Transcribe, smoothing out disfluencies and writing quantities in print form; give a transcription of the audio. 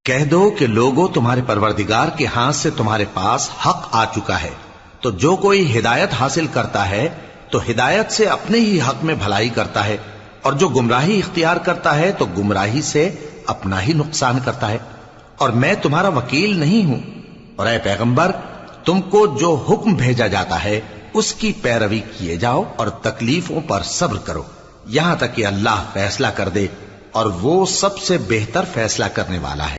कह दो कि लोगों, तुम्हारे परवरदिगार के हाथ से तुम्हारे पास हक आ चुका है, तो जो कोई हिदायत हासिल करता है तो हिदायत से अपने ही हक में भलाई करता है, और जो गुमराही इख्तियार करता है तो गुमराही से अपना ही नुकसान करता है। और मैं तुम्हारा वकील नहीं हूं। और ऐ पैगंबर, तुमको जो हुक्म भेजा जाता है उसकी पैरवी किए जाओ और तकलीफों पर सब्र करो, यहां तक कि अल्लाह फैसला कर दे, और वो सबसे बेहतर फैसला करने वाला है।